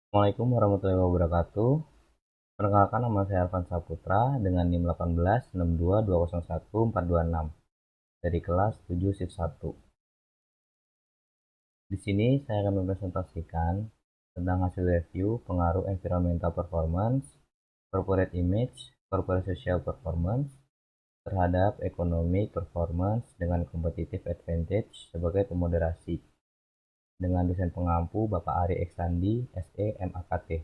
Assalamualaikum warahmatullahi wabarakatuh. Perkenalkan, nama saya Arfan Saputra dengan NIM 1862201426 dari kelas 7 Shift 1. Di sini saya akan mempresentasikan tentang hasil review pengaruh environmental performance, corporate image, corporate social performance terhadap economic performance dengan competitive advantage sebagai pemoderasi dengan dosen pengampu Bapak Ari Eksandi, SE, MAKT.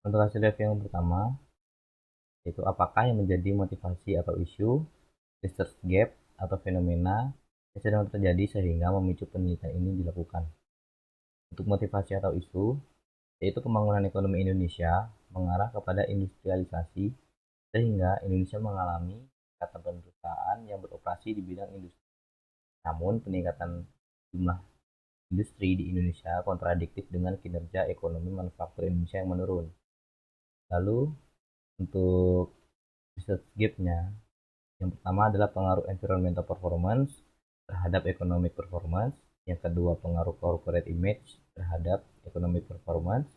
Untuk hasil review yang pertama, yaitu apakah yang menjadi motivasi atau isu, research gap, atau fenomena yang sedang terjadi sehingga memicu penelitian ini dilakukan. Untuk motivasi atau isu, yaitu pembangunan ekonomi Indonesia mengarah kepada industrialisasi sehingga Indonesia mengalami peningkatan perusahaan yang beroperasi di bidang industri. Namun, peningkatan jumlah industri di Indonesia kontradiktif dengan kinerja ekonomi manufaktur Indonesia yang menurun. Lalu, untuk research gap-nya, yang pertama adalah pengaruh environmental performance terhadap economic performance. Yang kedua, pengaruh corporate image terhadap economic performance.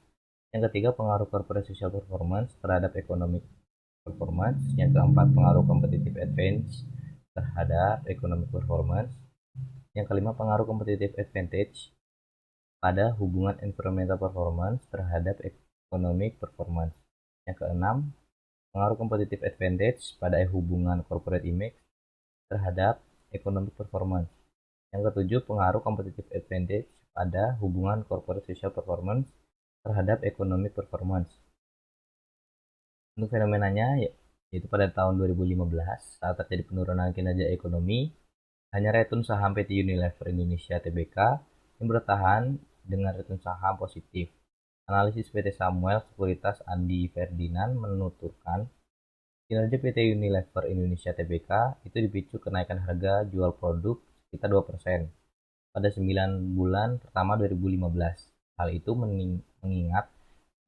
Yang ketiga, pengaruh corporate social performance terhadap economic performance. Yang keempat, pengaruh competitive advantage terhadap economic performance. Yang kelima, pengaruh competitive advantage pada hubungan environmental performance terhadap economic performance. Yang keenam, pengaruh competitive advantage pada hubungan corporate image terhadap economic performance. Yang ketujuh, pengaruh competitive advantage pada hubungan corporate social performance terhadap economic performance. Untuk fenomenanya, yaitu pada tahun 2015 saat terjadi penurunan kinerja ekonomi, hanya return saham PT Unilever Indonesia Tbk yang bertahan dengan return saham positif. Analisis PT Samuel Sekuritas Andi Ferdinand menuturkan kinerja PT Unilever Indonesia Tbk itu dipicu kenaikan harga jual produk sekitar 2% pada 9 bulan pertama 2015. Hal itu mengingat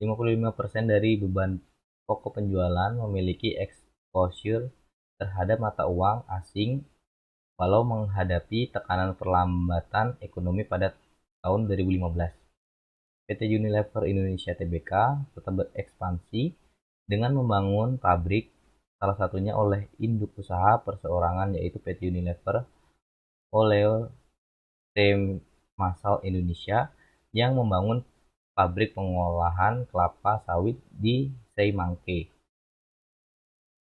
55% dari beban pokok penjualan memiliki exposure terhadap mata uang asing walau menghadapi tekanan perlambatan ekonomi pada tahun 2015. PT Unilever Indonesia Tbk tetap berekspansi dengan membangun pabrik, salah satunya oleh induk usaha perseorangan yaitu PT Unilever Oleotemasal Indonesia yang membangun pabrik pengolahan kelapa sawit di Seimangke.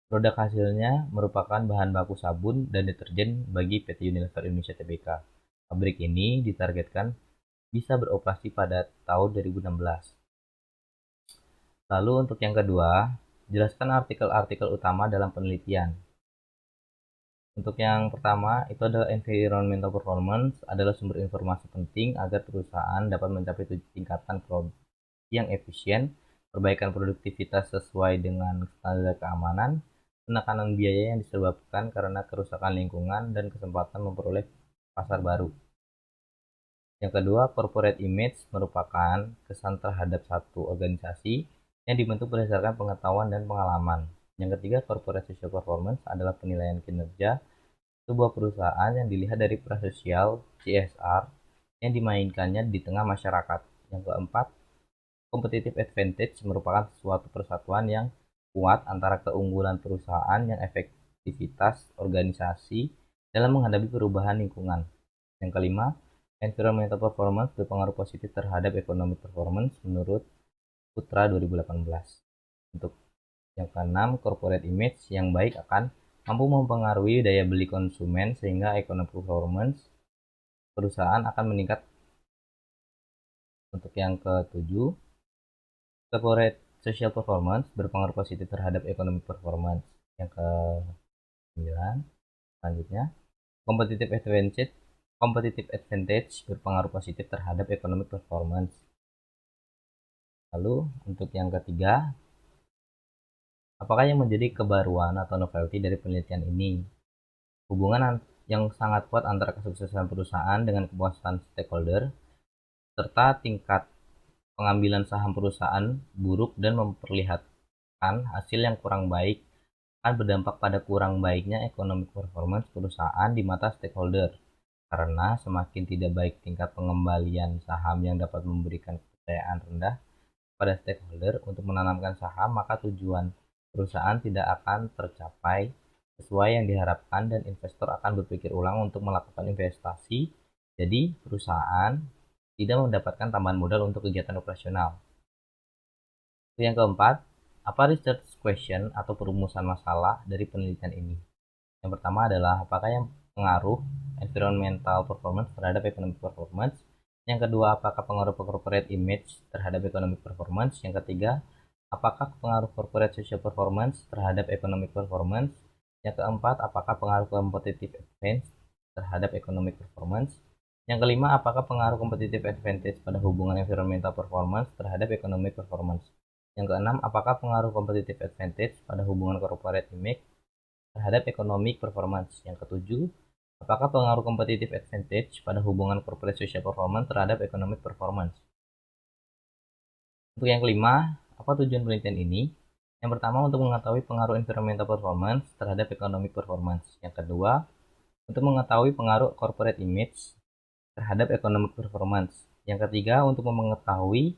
Produk hasilnya merupakan bahan baku sabun dan deterjen bagi PT Unilever Indonesia Tbk. Pabrik ini ditargetkan bisa beroperasi pada tahun 2016. Lalu untuk yang kedua, jelaskan artikel-artikel utama dalam penelitian. Untuk yang pertama, itu adalah environmental performance adalah sumber informasi penting agar perusahaan dapat mencapai tingkatan produk yang efisien, perbaikan produktivitas sesuai dengan standar keamanan, penekanan biaya yang disebabkan karena kerusakan lingkungan, dan kesempatan memperoleh pasar baru. Yang kedua, corporate image merupakan kesan terhadap satu organisasi yang dibentuk berdasarkan pengetahuan dan pengalaman. Yang ketiga, corporate social performance adalah penilaian kinerja sebuah perusahaan yang dilihat dari peran sosial CSR yang dimainkannya di tengah masyarakat. Yang keempat, competitive advantage merupakan suatu persatuan yang kuat antara keunggulan perusahaan yang efektivitas organisasi dalam menghadapi perubahan lingkungan. Yang kelima, environmental performance berpengaruh positif terhadap economic performance menurut Putra 2018. Untuk yang keenam, corporate image yang baik akan mampu mempengaruhi daya beli konsumen sehingga economic performance perusahaan akan meningkat. Untuk yang ketujuh, corporate social performance berpengaruh positif terhadap economic performance. Yang ke-9, selanjutnya, competitive advantage berpengaruh positif terhadap economic performance. Lalu untuk yang ketiga, apakah yang menjadi kebaruan atau novelty dari penelitian ini? Hubungan yang sangat kuat antara kesuksesan perusahaan dengan kepuasan stakeholder, serta tingkat pengambilan saham perusahaan buruk dan memperlihatkan hasil yang kurang baik akan berdampak pada kurang baiknya economic performance perusahaan di mata stakeholder. karena semakin tidak baik tingkat pengembalian saham yang dapat memberikan kepercayaan rendah pada stakeholder untuk menanamkan saham, maka tujuan perusahaan tidak akan tercapai sesuai yang diharapkan dan investor akan berpikir ulang untuk melakukan investasi. Jadi, perusahaan tidak mendapatkan tambahan modal untuk kegiatan operasional. Yang keempat, apa research question atau perumusan masalah dari penelitian ini? Yang pertama adalah apakah yang pengaruh environmental performance terhadap economic performance. Yang kedua, apakah pengaruh corporate image terhadap economic performance. Yang ketiga, apakah pengaruh corporate social performance terhadap economic performance. Yang keempat, apakah pengaruh competitive advantage terhadap economic performance. Yang kelima, apakah pengaruh competitive advantage pada hubungan environmental performance terhadap economic performance. Yang keenam, apakah pengaruh competitive advantage pada hubungan corporate image terhadap economic performance. Yang ketujuh, apakah pengaruh competitive advantage pada hubungan corporate social performance terhadap economic performance. Untuk yang kelima, apa tujuan penelitian ini? Yang pertama, untuk mengetahui pengaruh environmental performance terhadap economic performance. Yang kedua, untuk mengetahui pengaruh corporate image terhadap economic performance. Yang ketiga, untuk mengetahui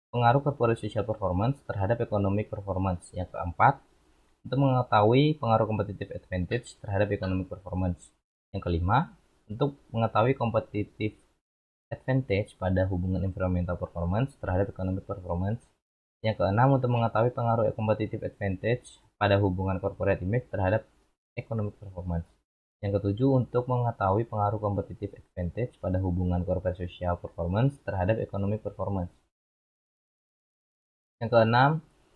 pengaruh corporate social performance terhadap economic performance. Yang keempat, untuk mengetahui pengaruh competitive advantage terhadap economic performance. Yang kelima, untuk mengetahui competitive advantage pada hubungan environmental performance terhadap economic performance. Yang keenam, untuk mengetahui pengaruh competitive advantage pada hubungan corporate image terhadap economic performance. Yang ketujuh, untuk mengetahui pengaruh competitive advantage pada hubungan corporate social performance terhadap economic performance. Yang keenam,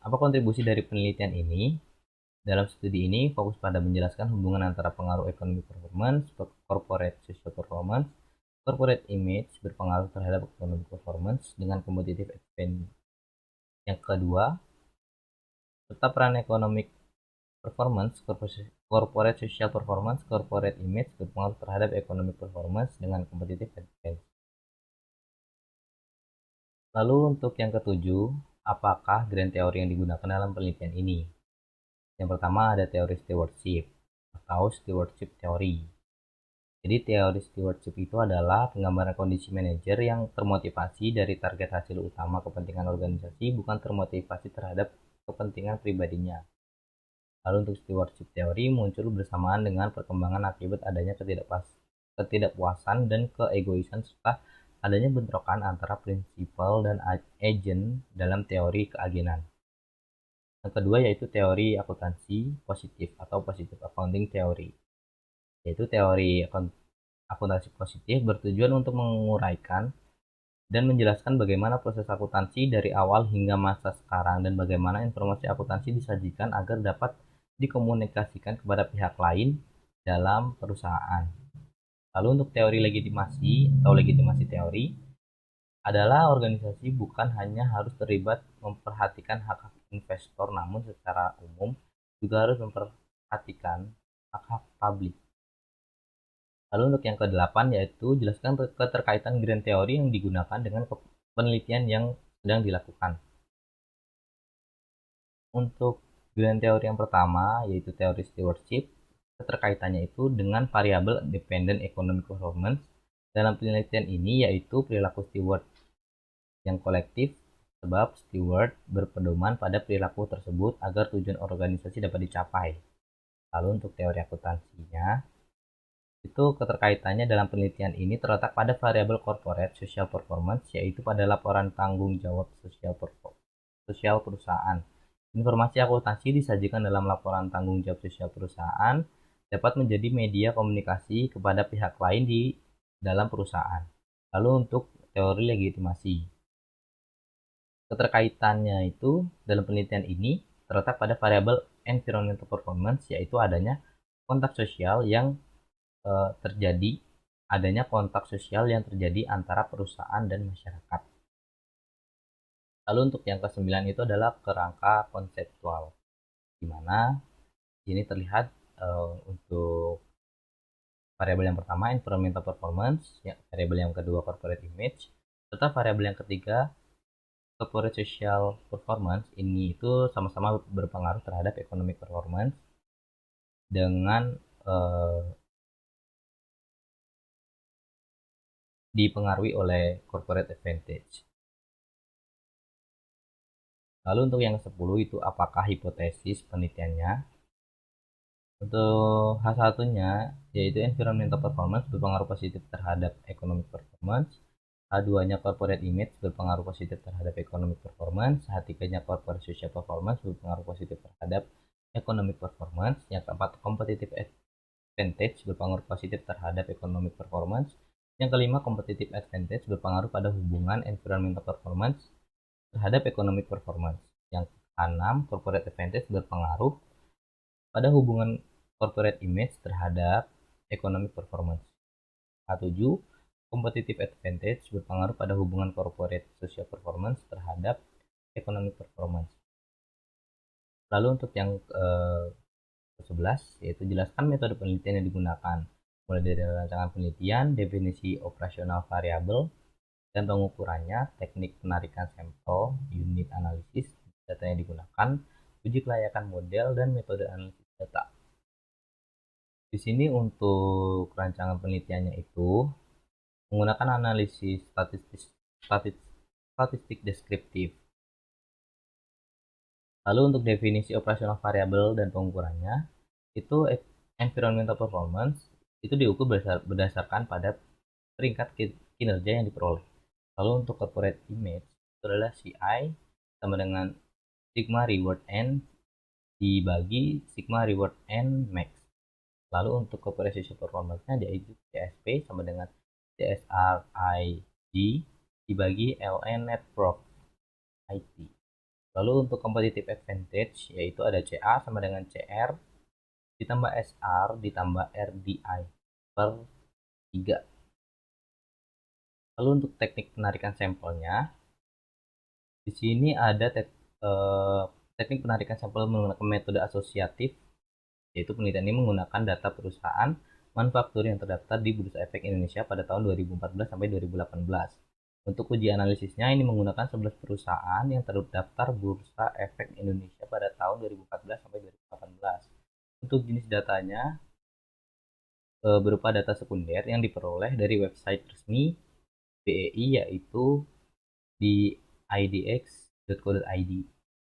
apa kontribusi dari penelitian ini? Dalam studi ini fokus pada menjelaskan hubungan antara pengaruh economic performance, corporate social performance, corporate image berpengaruh terhadap economic performance dengan competitive advantage. Yang kedua, serta peran economic performance, corporate social performance, corporate image berpengaruh terhadap economic performance dengan competitive advantage. Lalu untuk yang ketujuh, apakah grand teori yang digunakan dalam penelitian ini? Yang pertama ada teori stewardship atau stewardship theory. Jadi teori stewardship itu adalah penggambaran kondisi manajer yang termotivasi dari target hasil utama kepentingan organisasi, bukan termotivasi terhadap kepentingan pribadinya. Lalu untuk stewardship theory muncul bersamaan dengan perkembangan akibat adanya ketidakpuasan dan keegoisan serta adanya bentrokan antara prinsipal dan agen dalam teori keagenan. Yang kedua yaitu teori akuntansi positif atau positive accounting theory, yaitu teori akuntansi positif bertujuan untuk menguraikan dan menjelaskan bagaimana proses akuntansi dari awal hingga masa sekarang dan bagaimana informasi akuntansi disajikan agar dapat dikomunikasikan kepada pihak lain dalam perusahaan. Lalu untuk teori legitimasi atau legitimasi teori adalah organisasi bukan hanya harus terlibat memperhatikan hak-hak investor, namun secara umum juga harus memperhatikan hak-hak publik. Lalu untuk yang ke-8 yaitu jelaskan keterkaitan grand teori yang digunakan dengan penelitian yang sedang dilakukan. Untuk grand teori yang pertama yaitu teori stewardship, keterkaitannya itu dengan variabel dependent economic performance. Dalam penelitian ini yaitu perilaku steward yang kolektif, sebab steward berpedoman pada perilaku tersebut agar tujuan organisasi dapat dicapai. Lalu untuk teori akuntansinya, itu keterkaitannya dalam penelitian ini terletak pada variabel corporate social performance, yaitu pada laporan tanggung jawab sosial perusahaan. Informasi akuntansi disajikan dalam laporan tanggung jawab sosial perusahaan dapat menjadi media komunikasi kepada pihak lain di dalam perusahaan. Lalu untuk teori legitimasi, keterkaitannya itu dalam penelitian ini terletak pada variabel environmental performance, yaitu adanya kontak sosial yang terjadi antara perusahaan dan masyarakat. Lalu untuk yang ke-9 itu adalah kerangka konseptual, di mana ini terlihat untuk variabel yang pertama environmental performance, variabel yang kedua corporate image, serta variabel yang ketiga corporate social performance. Ini itu sama-sama berpengaruh terhadap economic performance dengan dipengaruhi oleh corporate advantage. Lalu untuk yang ke-10 itu apakah hipotesis penelitiannya? Untuk H1-nya yaitu environmental performance berpengaruh positif terhadap economic performance. H2-nya corporate image berpengaruh positif terhadap economic performance. H3-nya corporate social performance berpengaruh positif terhadap economic performance. Yang keempat, competitive advantage berpengaruh positif terhadap economic performance. Yang kelima, competitive advantage berpengaruh pada hubungan environmental performance terhadap economic performance. Yang keenam, corporate advantage berpengaruh pada hubungan corporate image terhadap economic performance. K7, competitive advantage berpengaruh pada hubungan corporate social performance terhadap economic performance. Lalu untuk yang ke-11 yaitu jelaskan metode penelitian yang digunakan, mulai dari rancangan penelitian, definisi operasional variabel dan pengukurannya, teknik penarikan sampel, unit analisis, data yang digunakan, uji kelayakan model, dan metode analisis data. Di sini untuk rancangan penelitiannya itu menggunakan analisis statistik deskriptif. Lalu untuk definisi operasional variabel dan pengukurannya, itu environmental performance itu diukur berdasarkan pada peringkat kinerja yang diperoleh. Lalu untuk corporate image itu adalah CI sama dengan sigma reward n dibagi sigma reward n max. Lalu untuk corporate social performance-nya yaitu CSP sama dengan CSRIG dibagi ln net prof IT. Lalu untuk competitive advantage yaitu ada CA sama dengan CR ditambah SR ditambah RDI per 3. Lalu untuk teknik penarikan sampelnya, di sini ada teknik penarikan sampel menggunakan metode asosiatif, yaitu penelitian ini menggunakan data perusahaan manufaktur yang terdaftar di Bursa Efek Indonesia pada tahun 2014 sampai 2018. Untuk uji analisisnya ini menggunakan 11 perusahaan yang terdaftar Bursa Efek Indonesia pada tahun 2014 sampai 2018. Untuk jenis datanya berupa data sekunder yang diperoleh dari website resmi BEI yaitu di idx.co.id.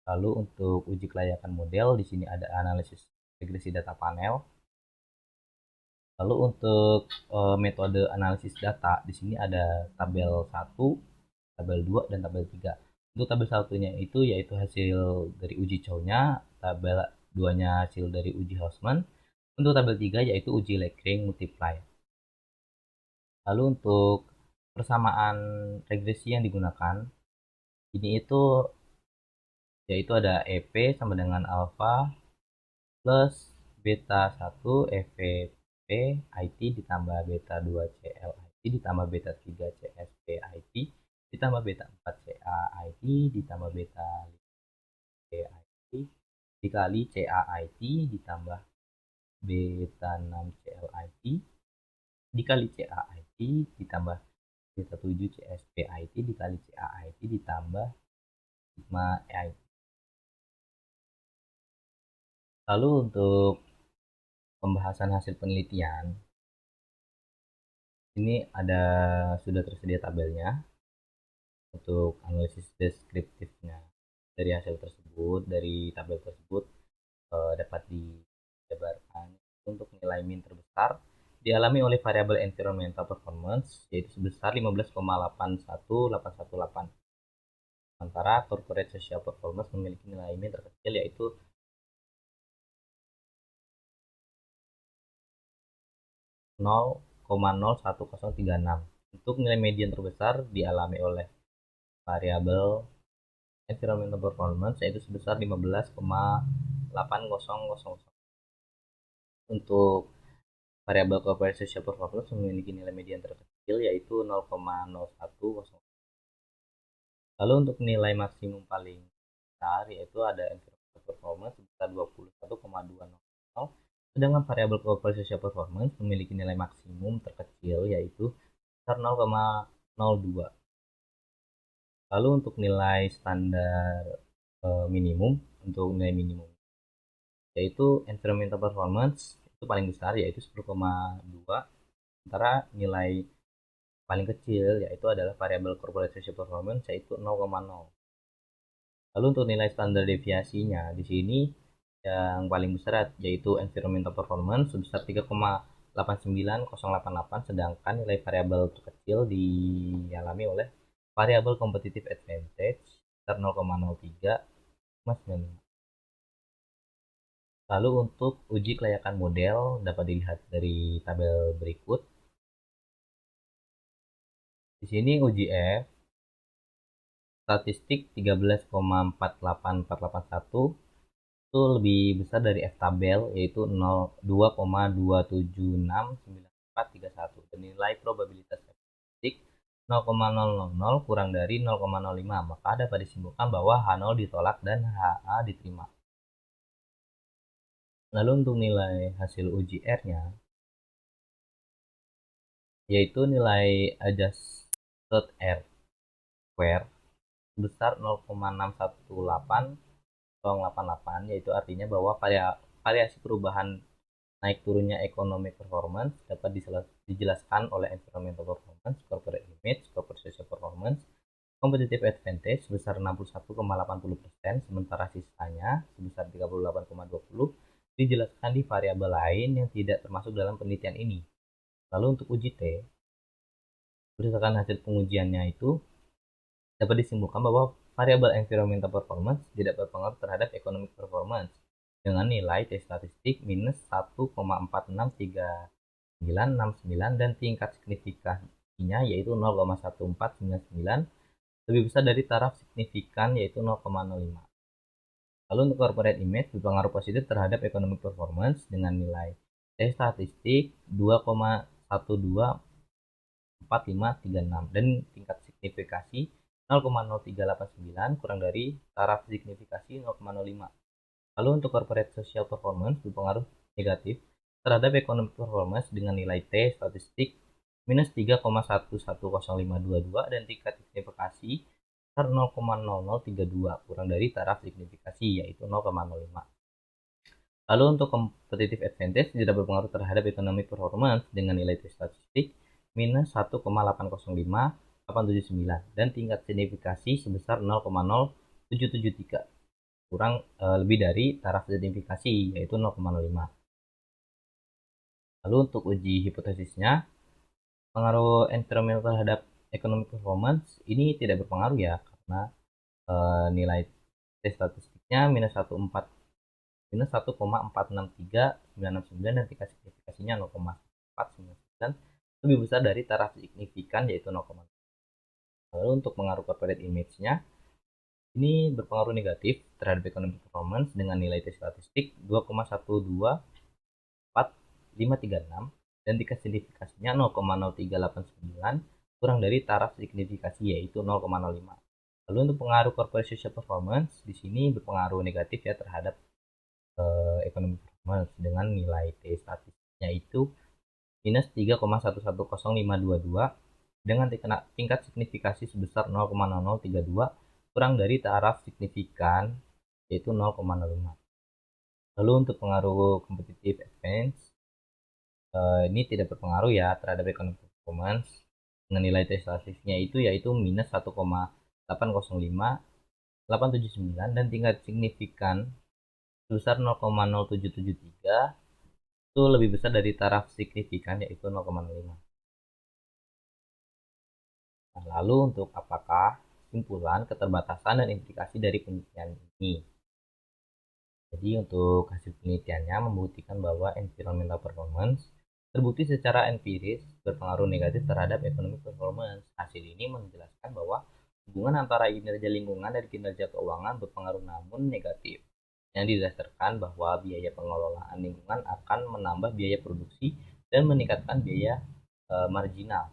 Lalu untuk uji kelayakan model di sini ada analisis regresi data panel. Lalu untuk metode analisis data di sini ada tabel 1, tabel 2 dan tabel 3. Untuk tabel 1-nya itu yaitu hasil dari uji Chow-nya, tabel 2-nya hasil dari uji Hausman. Untuk tabel 3 yaitu uji Lekring multiply. Lalu untuk persamaan regresi yang digunakan ini itu yaitu ada EP sama dengan alpha plus beta 1 EVP IT ditambah beta 2 CL IT ditambah beta 3 CSP IT ditambah beta 4 CA IT ditambah beta 5 IT dikali CA IT ditambah beta 6 CL IT dikali CA IT ditambah beta 7 CSP IT dikali CA IT ditambah sigma IT. Lalu untuk pembahasan hasil penelitian, ini ada sudah tersedia tabelnya untuk analisis deskriptifnya dari hasil tersebut. Dari tabel tersebut dapat dijabarkan untuk nilai min terbesar dialami oleh variabel environmental performance yaitu sebesar 15,81818. Sementara corporate social performance memiliki nilai min terkecil yaitu 0,01036. Untuk nilai median terbesar dialami oleh variabel environmental performance yaitu sebesar 15,8000. Untuk variabel corporate social performance memiliki nilai median terkecil yaitu 0,0100. Lalu untuk nilai maksimum paling besar yaitu ada environmental performance sebesar 21,200. Sedangkan variabel corporate social performance memiliki nilai maksimum terkecil yaitu sebesar 0,02. Lalu untuk nilai standar minimum, untuk nilai minimum yaitu environmental performance itu paling besar yaitu 10,2, sementara nilai paling kecil, yaitu adalah variabel corporate social performance, yaitu 0,0. Lalu untuk nilai standar deviasinya di sini yang paling besar yaitu environmental performance sebesar 3,89088, sedangkan nilai variabel terkecil dialami oleh variabel competitive advantage sebesar 0,03. Lalu untuk uji kelayakan model dapat dilihat dari tabel berikut. Di sini uji F statistik 13,484881 itu lebih besar dari F tabel, yaitu 2,2769431, dan nilai probabilitas statistik 0,000 kurang dari 0,05, maka dapat disimpulkan bahwa H0 ditolak dan HA diterima. Lalu untuk nilai hasil uji R-nya, yaitu nilai adjusted R square sebesar 0,618088, yaitu artinya bahwa variasi perubahan naik turunnya economic performance dapat dijelaskan oleh environmental performance, corporate image, corporate social performance, competitive advantage sebesar 61,80%, sementara sisanya sebesar 38,20 dijelaskan di variabel lain yang tidak termasuk dalam penelitian ini. Lalu untuk uji T, berdasarkan hasil pengujiannya itu dapat disimpulkan bahwa variabel environmental performance tidak berpengaruh terhadap economic performance dengan nilai T statistik minus 1,463969 dan tingkat signifikansinya yaitu 0,1499 lebih besar dari taraf signifikan yaitu 0,05. Lalu untuk corporate image berpengaruh positif terhadap economic performance dengan nilai T statistik 2,124536 dan tingkat signifikasi 0,0389 kurang dari taraf signifikasi 0,05. Lalu untuk corporate social performance berpengaruh negatif terhadap economic performance dengan nilai T statistik minus 3,110522 dan tingkat signifikasi 0,0032 kurang dari taraf signifikasi yaitu 0,05. Lalu untuk competitive advantage tidak berpengaruh terhadap economic performance dengan nilai T statistik minus 1,805,879 dan tingkat signifikasi sebesar 0,0773 kurang lebih dari taraf signifikasi yaitu 0,05. Lalu untuk uji hipotesisnya, pengaruh environmental terhadap economic performance ini tidak berpengaruh ya, karena nilai T statistiknya minus 1,463969 dan tingkat signifikasinya 0,499 lebih besar dari taraf signifikan yaitu 0,0. Lalu untuk pengaruh corporate image-nya ini berpengaruh negatif terhadap economic performance dengan nilai T statistik 2,124536 dan tingkat signifikasinya 0,0389 kurang dari taraf signifikasi yaitu 0,05. Lalu untuk pengaruh corporate social performance di sini berpengaruh negatif ya terhadap economic performance dengan nilai T statistiknya itu minus 3,110522 dengan tingkat signifikasi sebesar 0,0032 kurang dari taraf signifikan yaitu 0,05. Lalu untuk pengaruh competitive advantage ini tidak berpengaruh ya terhadap economic performance dengan nilai T statistiknya itu yaitu minus 1,805879 dan tingkat signifikan sebesar 0,0773 itu lebih besar dari taraf signifikan yaitu 0,05. Nah, lalu untuk apakah kesimpulan, keterbatasan, dan implikasi dari penelitian ini? Jadi untuk hasil penelitiannya membuktikan bahwa environmental performance terbukti secara empiris berpengaruh negatif terhadap economic performance. Hasil ini menjelaskan bahwa hubungan antara kinerja lingkungan dan kinerja keuangan berpengaruh namun negatif, yang didasarkan bahwa biaya pengelolaan lingkungan akan menambah biaya produksi dan meningkatkan biaya marginal.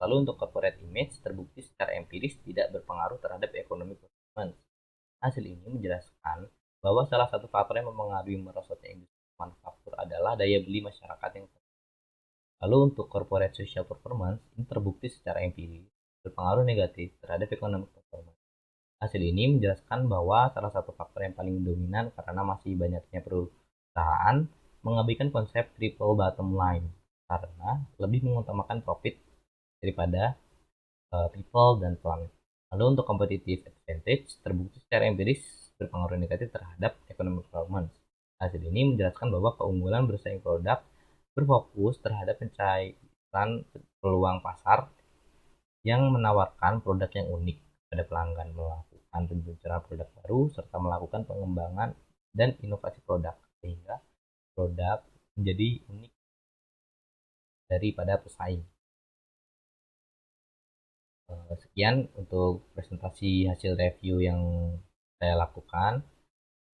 Lalu untuk corporate image terbukti secara empiris tidak berpengaruh terhadap economic performance. Hasil ini menjelaskan bahwa salah satu faktor yang mempengaruhi merosotnya industri manufaktur adalah daya beli masyarakat yang tinggi. Lalu untuk corporate social performance ini terbukti secara empiris berpengaruh negatif terhadap economic performance. Hasil ini menjelaskan bahwa salah satu faktor yang paling dominan karena masih banyaknya perusahaan mengabaikan konsep triple bottom line karena lebih mengutamakan profit daripada people dan planet. Lalu untuk competitive advantage terbukti secara empiris berpengaruh negatif terhadap economic performance. Hasil ini menjelaskan bahwa keunggulan bersaing produk berfokus terhadap pencairan peluang pasar yang menawarkan produk yang unik pada pelanggan, melakukan peluncuran produk baru, serta melakukan pengembangan dan inovasi produk sehingga produk menjadi unik daripada pesaing. Sekian untuk presentasi hasil review yang saya lakukan.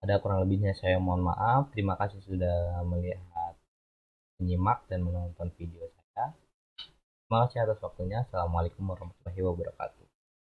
Ada kurang lebihnya saya mohon maaf. Terima kasih sudah melihat, menyimak, dan menonton video saya. Terima kasih atas waktunya. Assalamualaikum warahmatullahi wabarakatuh.